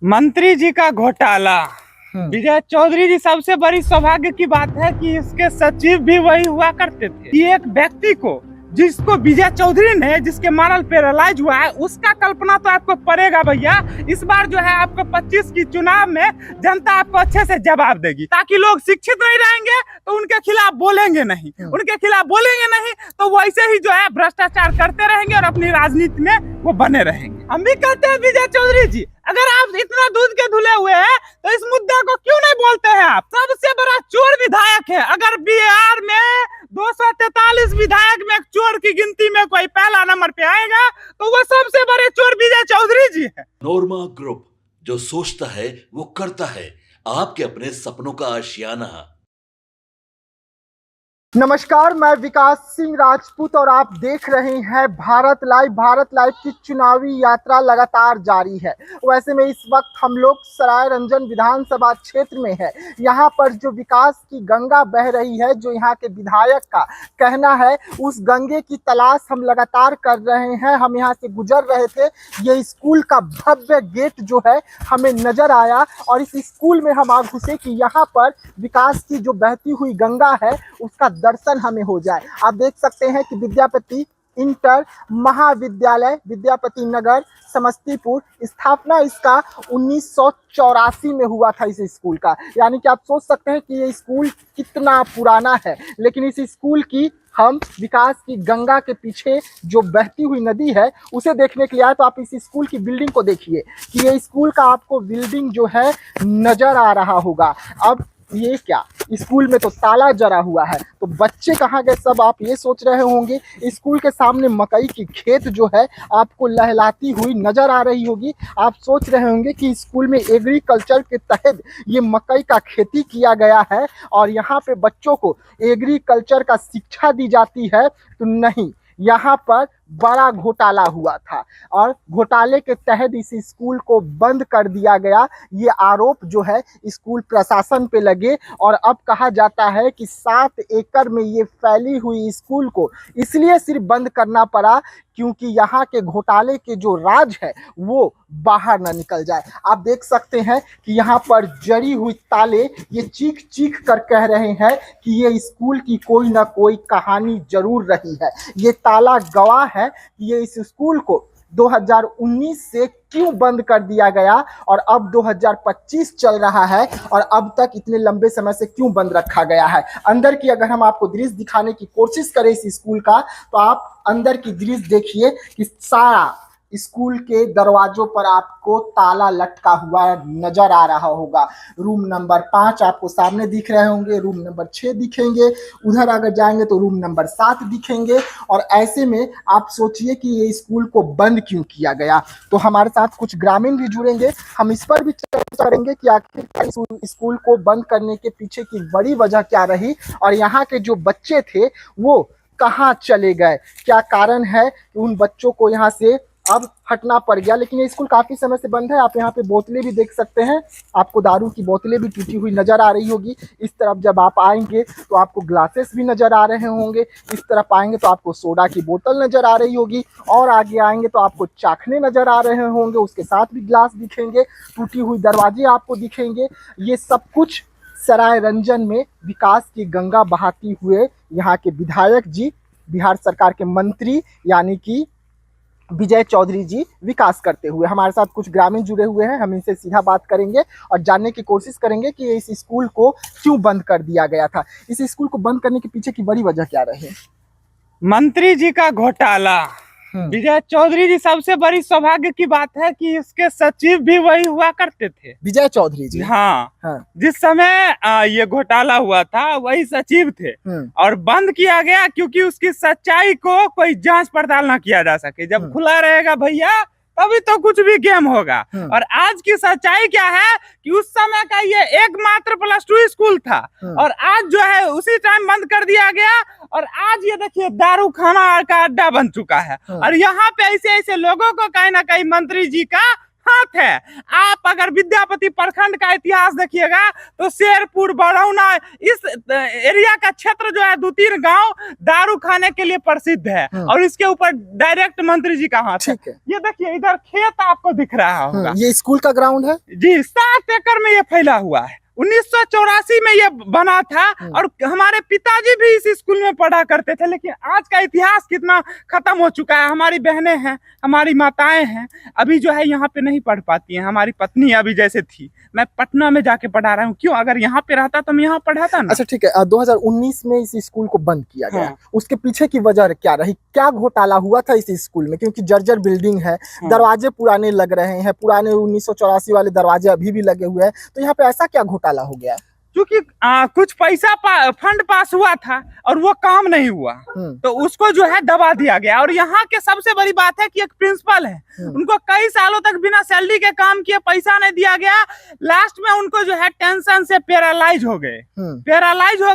मंत्री जी का घोटाला। विजय चौधरी जी, सबसे बड़ी सौभाग्य की बात है कि इसके सचिव भी वही हुआ करते थे। कि एक व्यक्ति को, जिसको विजय चौधरी ने, जिसके मॉरल पैरालाइज हुआ है, उसका कल्पना तो आपको पड़ेगा भैया। इस बार जो है आपको 25 की चुनाव में जनता आपको अच्छे से जवाब देगी, ताकि लोग शिक्षित नहीं रहेंगे तो उनके खिलाफ बोलेंगे नहीं, उनके खिलाफ बोलेंगे नहीं तो वो ऐसे ही जो है भ्रष्टाचार करते रहेंगे और अपनी राजनीति में वो बने रहेंगे। हम भी कहते हैं विजय चौधरी जी, अगर आप इतना दूध के धुले हुए हैं तो इस मुद्दे को क्यों नहीं बोलते हैं आप? सबसे बड़ा चोर विधायक है। अगर बिहार में 243 विधायक में चोर की गिनती में कोई पहला नंबर पे आएगा तो वो सबसे बड़े चोर विजय चौधरी जी है। नोरमा ग्रुप, जो सोचता है वो करता है। आपके अपने सपनों का आशियाना। नमस्कार, मैं विकास सिंह राजपूत और आप देख रहे हैं भारत लाइव। भारत लाइव की चुनावी यात्रा लगातार जारी है। वैसे में इस वक्त हम लोग सराय रंजन विधानसभा क्षेत्र में है। यहाँ पर जो विकास की गंगा बह रही है, जो यहाँ के विधायक का कहना है, उस गंगे की तलाश हम लगातार कर रहे हैं। हम यहाँ से गुजर रहे थे, ये स्कूल का भव्य गेट जो है हमें नजर आया और इस स्कूल में हम आ घुसे कि यहाँ पर विकास की जो बहती हुई गंगा है उसका दर्शन हमें हो जाए। आप देख सकते हैं कि विद्यापति इंटर महाविद्यालय विद्यापति नगर समस्तीपुर, स्थापना इसका 1984 में हुआ था इस स्कूल का। यानी कि आप सोच सकते हैं कि ये स्कूल कितना पुराना है। लेकिन इस स्कूल की हम विकास की गंगा के पीछे जो बहती हुई नदी है उसे देखने के लिए आए। तो आप इस स्कूल की बिल्डिंग को देखिए कि ये स्कूल का आपको बिल्डिंग जो है नजर आ रहा होगा। अब ये क्या, स्कूल में तो ताला जरा हुआ है, तो बच्चे कहाँ गए सब आप ये सोच रहे होंगे। स्कूल के सामने मकई की खेत जो है आपको लहलाती हुई नजर आ रही होगी। आप सोच रहे होंगे कि स्कूल में एग्रीकल्चर के तहत ये मकई का खेती किया गया है और यहाँ पे बच्चों को एग्रीकल्चर का शिक्षा दी जाती है। तो नहीं, यहाँ पर बड़ा घोटाला हुआ था और घोटाले के तहत इस स्कूल को बंद कर दिया गया। ये आरोप जो है स्कूल प्रशासन पे लगे और अब कहा जाता है कि 7 एकड़ में ये फैली हुई स्कूल को इसलिए सिर्फ बंद करना पड़ा क्योंकि यहाँ के घोटाले के जो राज है वो बाहर ना निकल जाए। आप देख सकते हैं कि यहाँ पर जड़ी हुई ताले ये चीख चीख कर कह रहे हैं कि ये स्कूल की कोई ना कोई कहानी जरूर रही है। ये ताला गवाह है कि ये इस स्कूल को 2019 से क्यों बंद कर दिया गया और अब 2025 चल रहा है और अब तक इतने लंबे समय से क्यों बंद रखा गया है। अंदर की अगर हम आपको दृश्य दिखाने की कोशिश करें इस स्कूल का, तो आप अंदर की दृश्य देखिए कि सारा स्कूल के दरवाजों पर आपको ताला लटका हुआ नजर आ रहा होगा। रूम नंबर 5 आपको सामने दिख रहे होंगे, रूम नंबर 6 दिखेंगे, उधर अगर जाएंगे तो रूम नंबर 7 दिखेंगे। और ऐसे में आप सोचिए कि ये स्कूल को बंद क्यों किया गया। तो हमारे साथ कुछ ग्रामीण भी जुड़ेंगे, हम इस पर भी चर्चा करेंगे कि आखिर इस स्कूल को बंद करने के पीछे की बड़ी वजह क्या रही और यहाँ के जो बच्चे थे वो कहाँ चले गए, क्या कारण है कि उन बच्चों को यहाँ से अब हटना पड़ गया। लेकिन ये स्कूल काफी समय से बंद है। आप यहाँ पे बोतलें भी देख सकते हैं, आपको दारू की बोतलें भी टूटी हुई नजर आ रही होगी। इस तरफ जब आप आएंगे तो आपको ग्लासेस भी नजर आ रहे होंगे, इस तरफ आएंगे तो आपको सोडा की बोतल नजर आ रही होगी और आगे आएंगे तो आपको चाखने नजर आ रहे होंगे, उसके साथ भी ग्लास दिखेंगे, टूटी हुई दरवाजे आपको दिखेंगे। ये सब कुछ सराय रंजन में विकास की गंगा बहाती हुए यहाँ के विधायक जी, बिहार सरकार के मंत्री यानी कि विजय चौधरी जी विकास करते हुए। हमारे साथ कुछ ग्रामीण जुड़े हुए हैं, हम इनसे सीधा बात करेंगे और जानने की कोशिश करेंगे कि इस स्कूल को क्यों बंद कर दिया गया था, इस स्कूल को बंद करने के पीछे की बड़ी वजह क्या रही। मंत्री जी का घोटाला। विजय चौधरी जी, सबसे बड़ी सौभाग्य की बात है कि इसके सचिव भी वही हुआ करते थे, विजय चौधरी जी। हाँ। जिस समय ये घोटाला हुआ था वही सचिव थे और बंद किया गया क्योंकि उसकी सच्चाई को कोई जांच पड़ताल ना किया जा सके। जब खुला रहेगा भैया तभी तो कुछ भी गेम होगा। और आज की सच्चाई क्या है कि उस समय का ये एकमात्र +2 स्कूल था और आज जो है उसी टाइम बंद कर दिया गया और आज ये देखिए दारू खाना का अड्डा बन चुका है। और यहाँ पे ऐसे ऐसे लोगों को कहीं ना कहीं मंत्री जी का हाथ है। आप अगर विद्यापति प्रखंड का इतिहास देखिएगा तो शेरपुर, बरौना, इस एरिया का क्षेत्र जो है 2-3 गांव दारू खाने के लिए प्रसिद्ध है और इसके ऊपर डायरेक्ट मंत्री जी का हाथ है। ये देखिए इधर खेत आपको दिख रहा होगा, ये स्कूल का ग्राउंड है जी। 7 एकड़ में ये फैला हुआ है। 1984 में ये बना था और हमारे पिताजी भी इस स्कूल में पढ़ा करते थे। लेकिन आज का इतिहास कितना खत्म हो चुका है। हमारी बहनें हैं, हमारी माताएं हैं, अभी जो है यहाँ पे नहीं पढ़ पाती हैं। हमारी पत्नी अभी जैसे थी, मैं पटना में जाके पढ़ा रहा हूँ। क्यों? अगर यहाँ पे रहता तो मैं यहाँ पढ़ाता ना। अच्छा ठीक है, 2019 में इस स्कूल को बंद किया गया। उसके पीछे की वजह क्या रही? क्या घोटाला हुआ था इस स्कूल में? क्योंकि जर्जर बिल्डिंग है, दरवाजे पुराने लग रहे हैं, पुराने 1984 वाले दरवाजे अभी भी लगे हुए हैं, तो यहाँ पे ऐसा क्या घोटाला हो गया? क्योंकि कुछ पैसा फंड पास हुआ था और वो काम नहीं हुआ तो उसको जो है दबा दिया गया। और यहाँ के सबसे बड़ी बात है कि एक प्रिंसिपल है, उनको कई सालों तक बिना सैलरी के काम किए, पैसा नहीं दिया गया। लास्ट में उनको जो है टेंशन से पैरालाइज हो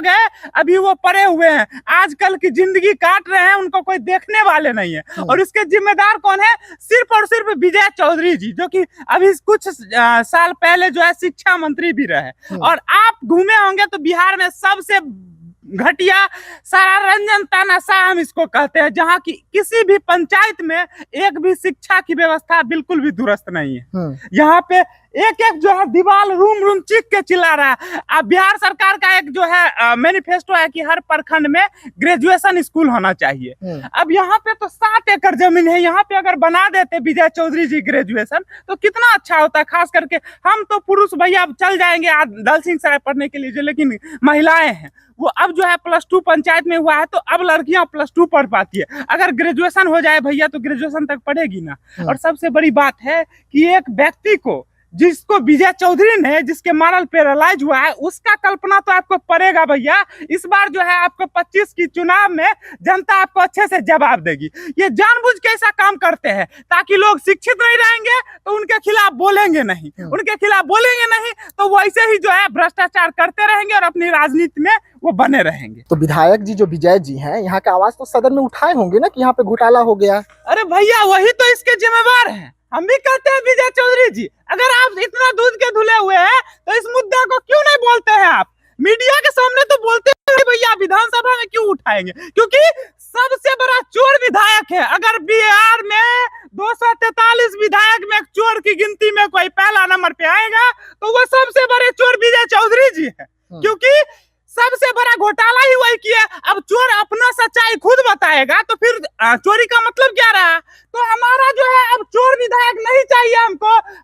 गए। अभी वो पड़े हुए हैं, आजकल की जिंदगी काट रहे हैं, उनको कोई देखने वाले नहीं है। और इसके जिम्मेदार कौन है? सिर्फ और सिर्फ विजय चौधरी जी, जो कि अभी कुछ साल पहले जो है शिक्षा मंत्री भी रहे। और आप घूमे होंगे तो बिहार में सबसे घटिया सारा रंजन तानाशाह हम इसको कहते हैं, जहाँ की किसी भी पंचायत में एक भी शिक्षा की व्यवस्था बिल्कुल भी दुरुस्त नहीं है। यहाँ पे एक जो है दीवार रूम चीख के चिल्ला रहा है। अब बिहार सरकार का एक जो है मैनिफेस्टो है कि हर प्रखंड में ग्रेजुएशन स्कूल होना चाहिए। अब यहाँ पे तो 7 एकड़ जमीन है, यहाँ पे अगर बना देते विजय चौधरी जी ग्रेजुएशन तो कितना अच्छा होता। खास करके हम तो पुरुष भैया चल जाएंगे दल सिंह सराय पढ़ने के लिए, लेकिन महिलाएं हैं वो अब जो है +2 पंचायत में हुआ है तो अब लड़कियां +2 पढ़ पाती है। अगर ग्रेजुएशन हो जाए भैया तो ग्रेजुएशन तक पढ़ेगी ना। और सबसे बड़ी बात है कि एक व्यक्ति को, जिसको विजय चौधरी ने, जिसके मॉरल पैरालाइज हुआ है, उसका कल्पना तो आपको पड़ेगा भैया। इस बार जो है आपको 25 की चुनाव में जनता आपको अच्छे से जवाब देगी। ये जानबूझ के ऐसा काम करते हैं ताकि लोग शिक्षित नहीं रहेंगे तो उनके खिलाफ बोलेंगे नहीं, तो वो ऐसे ही जो है भ्रष्टाचार करते रहेंगे और अपनी राजनीति में वो बने रहेंगे। तो विधायक जी जो विजय जी हैं, यहाँ का आवाज तो सदन में उठाए होंगे ना कि यहाँ पे घोटाला हो गया। अरे भैया वही तो इसके जिम्मेवार हैं। हम भी कहते हैं विजय चौधरी जी, अगर आप इतना दूध के धुले हुए हैं तो इस मुद्दे को क्यों नहीं बोलते हैं? आप मीडिया के सामने तो बोलते हैं भैया, विधानसभा में क्यों उठाएंगे? क्योंकि सबसे बड़ा चोर विधायक है। अगर बिहार में 243 विधायक में एक चोर की गिनती में कोई पहला नंबर पे आएगा तो वो सबसे बड़े चोर विजय चौधरी जी है। क्योंकि सबसे बड़ा घोटाला ही वही किया। अब चोर अपना सच्चाई खुद बताएगा तो फिर चोरी का मतलब क्या रहा? तो हमारा जो है अब चोर विधायक नहीं चाहिए।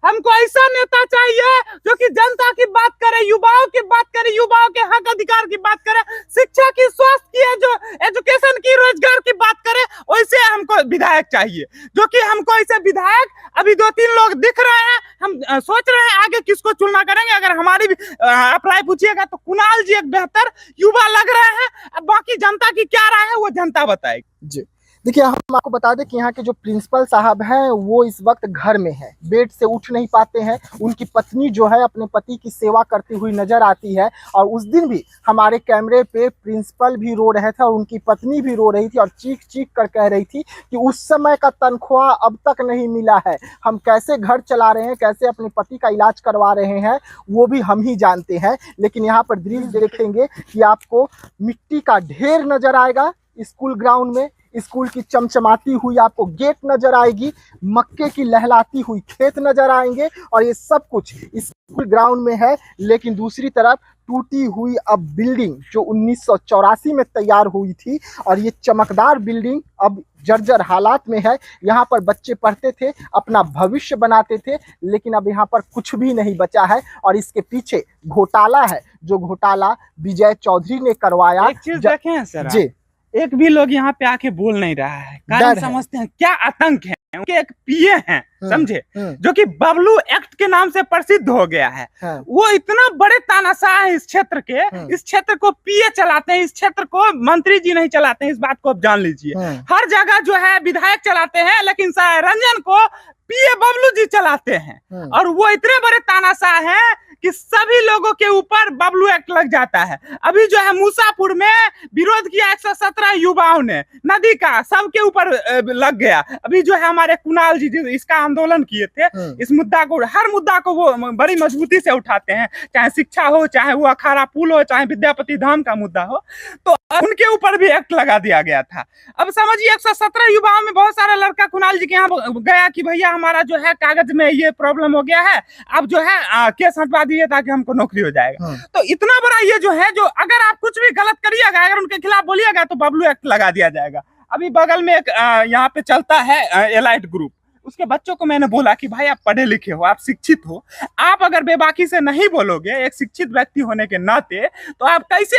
हमको ऐसा नेता चाहिए जो कि जनता की बात करे, युवाओं की बात करे, युवाओं के हक अधिकार की बात करे, शिक्षा की, स्वास्थ्य की, जो एजुकेशन की, रोजगार की बात करे। वैसे हमको विधायक चाहिए, जो कि हमको ऐसे विधायक अभी 2-3 लोग दिख रहे हैं। हम सोच रहे हैं आगे किसको चुनाव करेंगे। अगर हमारी भी अप्लाई पूछिएगा तो कुणाल जी एक बेहतर युवा लग रहे हैं। अब बाकी जनता की क्या राय है वो जनता बताएगी जी। देखिए, हम आपको बता दें कि यहाँ के जो प्रिंसिपल साहब हैं वो इस वक्त घर में है, बेड से उठ नहीं पाते हैं। उनकी पत्नी जो है अपने पति की सेवा करती हुई नजर आती है। और उस दिन भी हमारे कैमरे पे प्रिंसिपल भी रो रहे थे और उनकी पत्नी भी रो रही थी और चीख चीख कर कह रही थी कि उस समय का तनख्वाह अब तक नहीं मिला है, हम कैसे घर चला रहे हैं, कैसे अपने पति का इलाज करवा रहे हैं वो भी हम ही जानते हैं। लेकिन यहाँ पर दृश्य देखेंगे कि आपको मिट्टी का ढेर नजर आएगा स्कूल ग्राउंड में, स्कूल की चमचमाती हुई आपको गेट नजर आएगी, मक्के की लहलाती हुई खेत नजर आएंगे और ये सब कुछ स्कूल ग्राउंड में है। लेकिन दूसरी तरफ टूटी हुई अब बिल्डिंग जो 1984 में तैयार हुई थी और ये चमकदार बिल्डिंग अब जर्जर हालात में है। यहाँ पर बच्चे पढ़ते थे, अपना भविष्य बनाते थे, लेकिन अब यहाँ पर कुछ भी नहीं बचा है। और इसके पीछे घोटाला है, जो घोटाला विजय चौधरी ने करवाया। एक चीज देखें सर जी, एक भी लोग यहाँ पे आके बोल नहीं रहा है, कारण समझते हैं क्या आतंक है। उनके एक पीए हैं, समझे, जो कि बबलू एक्ट के नाम से प्रसिद्ध हो गया है। वो इतना बड़े तानाशाह है इस क्षेत्र के, इस क्षेत्र को पीए चलाते हैं, इस क्षेत्र को मंत्री जी नहीं चलाते हैं। इस बात को आप जान लीजिए। हर जगह जो है विधायक चलाते हैं, लेकिन रंजन को पीए बबलू जी चलाते हैं। और वो इतने बड़े तानाशाह हैं कि सभी लोगों के ऊपर बबलू एक्ट लग जाता है। अभी जो है मूसापुर में विरोध किया 117 युवाओं ने, नदी का सबके ऊपर लग गया। अभी जो है हमारे कुणाल जी इसका आंदोलन किए थे, इस मुद्दा को, हर मुद्दा को वो बड़ी मजबूती से उठाते हैं, चाहे शिक्षा हो, चाहे वो अखाड़ा पुल हो, चाहे विद्यापति धाम का मुद्दा हो, तो उनके ऊपर भी एक्ट लगा दिया गया था। अब समझिए 117 युवाओं में बहुत सारा लड़का कुणाल जी के यहाँ गया कि भैया हमारा जो है कागज में ये प्रॉब्लम हो गया है, आप जो है केस हटवा दीजिए ताकि हमको नौकरी हो जाएगा। तो इतना बड़ा ये जो है, जो अगर आप कुछ भी गलत करिएगा, अगर उनके खिलाफ बोलिएगा तो बबलू एक्ट लगा दिया जाएगा। अभी बगल में एक यहाँ पे चलता है एलाइट ग्रुप, उसके बच्चों को मैंने बोला कि भाई आप पढ़े लिखे हो, आप शिक्षित हो, आप अगर बेबाकी से नहीं बोलोगे एक शिक्षित व्यक्ति होने के नाते, तो आप कैसे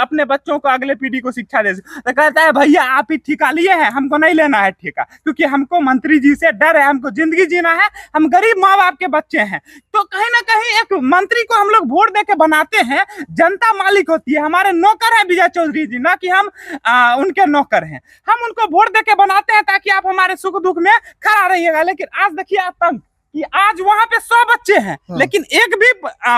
अपने बच्चों को, अगले पीढ़ी को शिक्षा दे। तो कहता है भैया आप ही ठेका लिए हैं, हमको नहीं लेना है ठेका, क्योंकि हमको मंत्री जी से डर है, हमको जिंदगी जीना है, हम गरीब माँ बाप के बच्चे हैं। तो कहीं ना कहीं एक मंत्री को हम लोग वोट दे के बनाते हैं, जनता मालिक होती है, हमारे नौकर है विजय चौधरी जी, ना कि हम उनके नौकर हैं। हम उनको वोट दे के बनाते हैं ताकि आप हमारे सुख दुख में खड़ा रहिएगा। लेकिन आज देखिए आतंक कि आज वहां पे 100 बच्चे हैं, लेकिन एक भी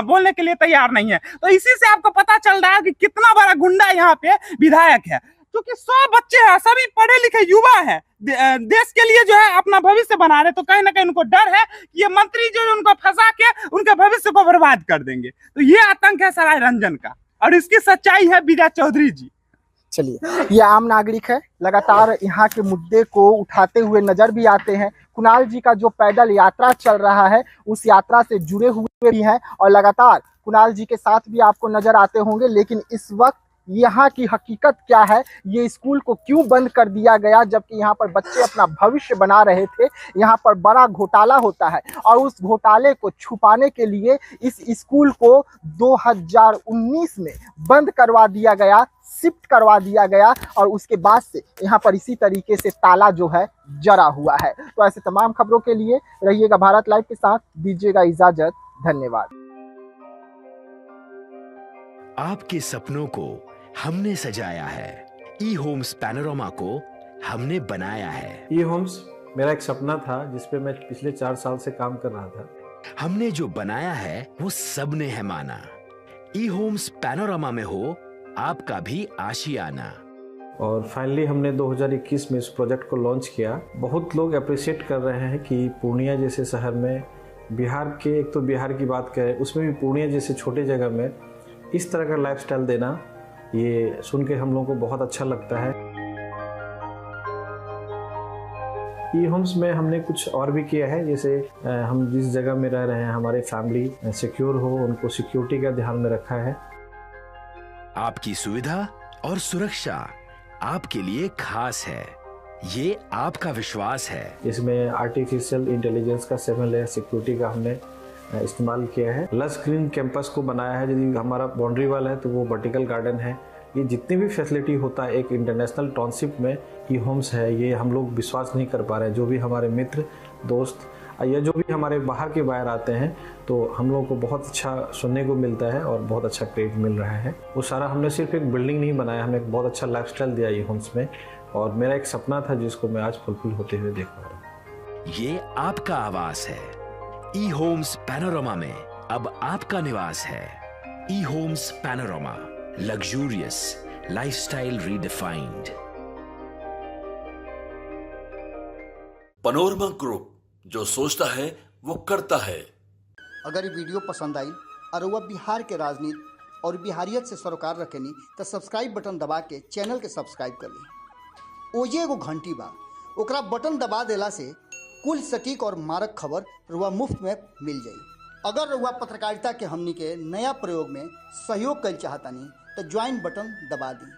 बोलने के लिए तैयार नहीं है। तो इसी से आपको पता चल रहा है कि कितना बड़ा गुंडा यहाँ पे विधायक है, क्योंकि 100 बच्चे हैं, सभी पढ़े लिखे युवा हैं, देश के लिए जो है अपना भविष्य बना रहे। तो कहीं ना कहीं उनको डर है कि ये मंत्री जो उनको फंसा के उनके भविष्य को बर्बाद कर देंगे। तो ये आतंक है सराय रंजन का, और इसकी सच्चाई है विजय चौधरी जी। चलिए, ये आम नागरिक है, लगातार यहाँ के मुद्दे को उठाते हुए नजर भी आते हैं। कुणाल जी का जो पैदल यात्रा चल रहा है, उस यात्रा से जुड़े हुए भी हैं और लगातार कुणाल जी के साथ भी आपको नजर आते होंगे। लेकिन इस वक्त यहाँ की हकीकत क्या है, ये स्कूल को क्यों बंद कर दिया गया, जबकि यहाँ पर बच्चे अपना भविष्य बना रहे थे। यहाँ पर बड़ा घोटाला होता है और उस घोटाले को छुपाने के लिए इस स्कूल को 2019 में बंद करवा दिया गया, शिफ्ट करवा दिया गया, और उसके बाद से यहाँ पर इसी तरीके से ताला जो है जड़ा हुआ है। तो ऐसे तमाम खबरों के लिए रहिएगा भारत लाइव के साथ, दीजिएगा इजाजत, धन्यवाद। आपके सपनों को हमने सजाया है, ई होम्स पैनोरामा को हमने बनाया है। ई होम्स मेरा एक सपना था जिसपे मैं पिछले 4 साल से काम कर रहा था। हमने जो बनाया है वो सबने है माना। ई होम्स पैनोरामा में हो आपका भी आशियाना। और फाइनली हमने 2021 में इस प्रोजेक्ट को लॉन्च किया। बहुत लोग अप्रिशिएट कर रहे हैं कि पूर्णिया जैसे शहर में, बिहार के, एक तो बिहार की बात करें उसमें भी पूर्णिया जैसे छोटे जगह में इस तरह का लाइफस्टाइल देना, ये सुन के हम लोगों को बहुत अच्छा लगता है। ई होम्स में हमने कुछ और भी किया है, जैसे हम जिस जगह में रह रहे हैं हमारे फैमिली सिक्योर हो, उनको सिक्योरिटी का ध्यान में रखा है। आपकी सुविधा और सुरक्षा आपके लिए खास है, ये आपका विश्वास है। इसमें आर्टिफिशियल इंटेलिजेंस का 7 लेयर सिक्योरिटी का हमने इस्तेमाल किया है। लस ग्रीन कैंपस को बनाया है, यदि हमारा बाउंड्री वाल है तो वो वर्टिकल गार्डन है। ये जितनी भी फैसिलिटी होता है एक इंटरनेशनल टाउनशिप में ई होम्स है, ये हम लोग विश्वास नहीं कर पा रहे हैं। जो भी हमारे मित्र दोस्त या जो भी हमारे बाहर के बाहर आते हैं, तो हम लोगों को बहुत अच्छा सुनने को मिलता है और बहुत अच्छा क्रेडिट मिल रहा है। वो सारा हमने सिर्फ एक बिल्डिंग नहीं बनाया, हमने एक बहुत अच्छा लाइफस्टाइल दिया ई होम्स में, और मेरा एक सपना था जिसको मैं आज फुलफिल होते हुए देख पा रहा हूँ। ये आपका आवास है। ई होम्स पैनोरामा में अब आपका निवास है। E homes Panorama, luxurious lifestyle redefined. Panorama group, जो सोचता है वो करता है। अगर ये वीडियो पसंद आई और वह बिहार के राजनीति और बिहारियत से सरोकार रखेनी तो सब्सक्राइब बटन दबा के चैनल के सब्सक्राइब कर ली। ओजे एगो घंटी बा, ओकरा बटन दबा देला से कुल सटीक और मारक खबर रुआ मुफ्त में मिल जाई। अगर रुआ पत्रकारिता के हमनी के नया प्रयोग में सहयोग कर चाहतानी तो ज्वाइन बटन दबा दी।